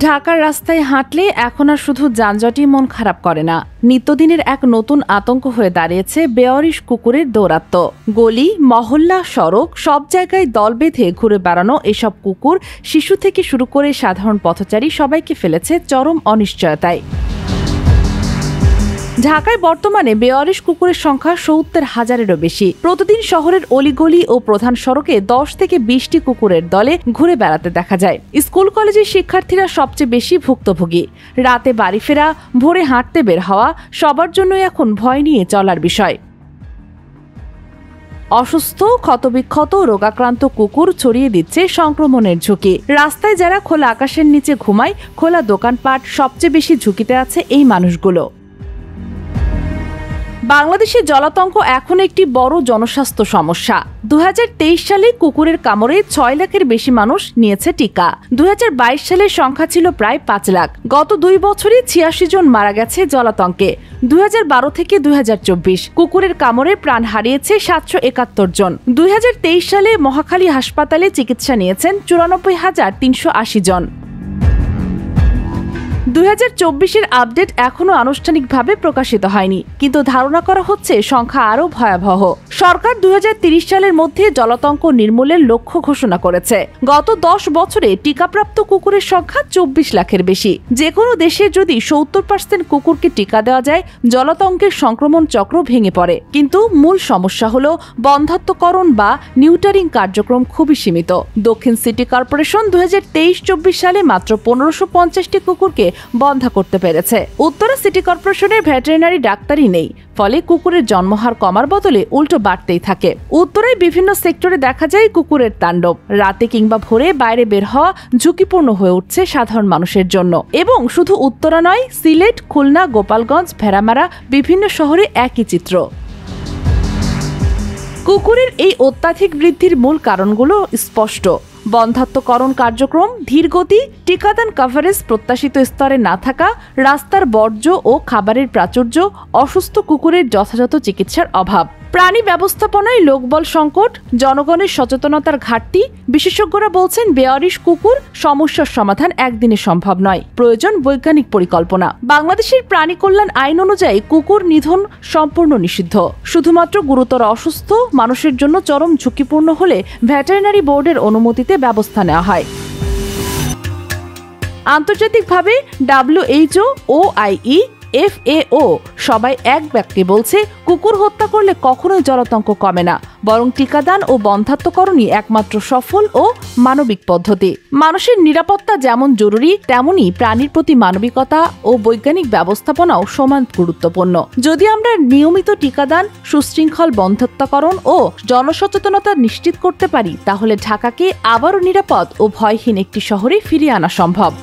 ঢাকার রাস্তায় হাঁটলে এখন আর শুধু যানজটই মন খারাপ করে না, নিত্যদিনের এক নতুন আতঙ্ক হয়ে দাঁড়িয়েছে বেওয়ারিশ কুকুরের দৌরাত্ম্য। গলি, মহল্লা, সড়ক সব জায়গায় দল বেঁধে ঘুরে বেড়ানো এসব কুকুর শিশু থেকে শুরু করে সাধারণ পথচারী সবাইকে ফেলেছে চরম অনিশ্চয়তায়। ঢাকায় বর্তমানে বেওয়ারিশ কুকুরের সংখ্যা ৭০,০০০-এরও বেশি। প্রতিদিন শহরের অলিগলি ও প্রধান সড়কে ১০ থেকে ২০টি কুকুরের দলে ঘুরে বেড়াতে দেখা যায়। স্কুল কলেজের শিক্ষার্থীরা সবচেয়ে বেশি ভুক্তভোগী। রাতে বাড়ি ফেরা, ভোরে হাঁটতে বের হওয়া সবার জন্যই এখন ভয় নিয়ে চলার বিষয়। অসুস্থ, ক্ষতবিক্ষত, রোগাক্রান্ত কুকুর ছড়িয়ে দিচ্ছে সংক্রমণের ঝুঁকি। রাস্তায় যারা খোলা আকাশের নিচে ঘুমায়, খোলা দোকানপাট, সবচেয়ে বেশি ঝুঁকিতে আছে এই মানুষগুলো। বাংলাদেশে জলাতঙ্ক এখন একটি বড় জনস্বাস্থ্য সমস্যা। ২০২৩ সালে কুকুরের কামড়ে ৬ লাখের বেশি মানুষ নিয়েছে টিকা। ২০২২ সালের সংখ্যা ছিল প্রায় ৫ লাখ। গত ২ বছরে ৮৬ জন মারা গেছে জলাতঙ্কে। ২০১২ থেকে ২০২৪ কুকুরের কামড়ে প্রাণ হারিয়েছে ৭৭১ জন। ২০২৩ সালে মহাখালী হাসপাতালে চিকিৎসা নিয়েছেন ৯৪,৩৮০ জন। ২০২৪-এর আপডেট এখনও আনুষ্ঠানিকভাবে প্রকাশিত হয়নি, কিন্তু ধারণা করা হচ্ছে সংখ্যা আরও ভয়াবহ। সরকার ২০৩০ সালের মধ্যে জলাতঙ্ক নির্মূলের লক্ষ্য ঘোষণা করেছে। গত ১০ বছরে টিকাপ্রাপ্ত কুকুরের সংখ্যা ২৪ লাখের বেশি। যে কোনো দেশে যদি ৭০% কুকুরকে টিকা দেওয়া যায়, জলাতঙ্কের সংক্রমণ চক্র ভেঙে পড়ে। কিন্তু মূল সমস্যা হল বন্ধ্যাত্বকরণ বা নিউটারিং কার্যক্রম খুবই সীমিত। দক্ষিণ সিটি কর্পোরেশন ২০২৩-২৪ সালে মাত্র ১৫৫০টি কুকুরকে বন্ধ করতে পেরেছে। উত্তরা সিটি কর্পোরেশনের ভেটেরিনারি ডাক্তারই নেই, ফলে কুকুরের জন্মহার কমার বদলে উল্টো বাড়তেই থাকে। উত্তরায় বিভিন্ন সেক্টরে দেখা যায় কুকুরের তাণ্ডব। রাতে কিংবা ভোরে বাইরে বের হওয়া ঝুঁকিপূর্ণ হয়ে উঠছে সাধারণ মানুষের জন্য। এবং শুধু উত্তরা নয়, সিলেট, খুলনা, গোপালগঞ্জ, ভেড়ামারা বিভিন্ন শহরে একই চিত্র। কুকুরের এই অত্যাধিক বৃদ্ধির মূল কারণগুলো স্পষ্ট: বন্ধ্যাত্বকরণ কার্যক্রম ধীরগতি, টিকাদান কভারেজ প্রত্যাশিত স্তরে না থাকা, রাস্তার বর্জ্য ও খাবারের প্রাচুর্য, অসুস্থ কুকুরের যথাযথ চিকিৎসার অভাব, প্রাণী ব্যবস্থাপনায় লোকবল সংকট, জনগণের সচেতনতার ঘাটতি। বিশেষজ্ঞরা বলছেন, বেওয়ারিশ কুকুর সমস্যার সমাধান একদিনে সম্ভব নয়, প্রয়োজন বৈজ্ঞানিক পরিকল্পনা। বাংলাদেশের প্রাণী কল্যাণ আইন অনুযায়ী কুকুর নিধন সম্পূর্ণ নিষিদ্ধ। শুধুমাত্র গুরুতর অসুস্থ মানুষের জন্য চরম ঝুঁকিপূর্ণ হলে ভেটেরিনারি বোর্ডের অনুমতিতে ব্যবস্থা নেওয়া হয়। আন্তর্জাতিকভাবে WHO, OIE, FAO সবাই এক বাক্যে বলছে, কুকুর হত্যা করলে কখনোই জলাতঙ্ক কমে না, বরং টিকাদান ও বন্ধ্যাত্বকরণই একমাত্র সফল ও মানবিক পদ্ধতি। মানুষের নিরাপত্তা যেমন জরুরি, তেমনি প্রাণীর প্রতি মানবিকতা ও বৈজ্ঞানিক ব্যবস্থাপনাও সমান গুরুত্বপূর্ণ। যদি আমরা নিয়মিত টিকাদান, সুশৃঙ্খল বন্ধ্যাত্বকরণ ও জনসচেতনতা নিশ্চিত করতে পারি, তাহলে ঢাকাকে আবারও নিরাপদ ও ভয়হীন একটি শহরে ফিরিয়ে আনা সম্ভব।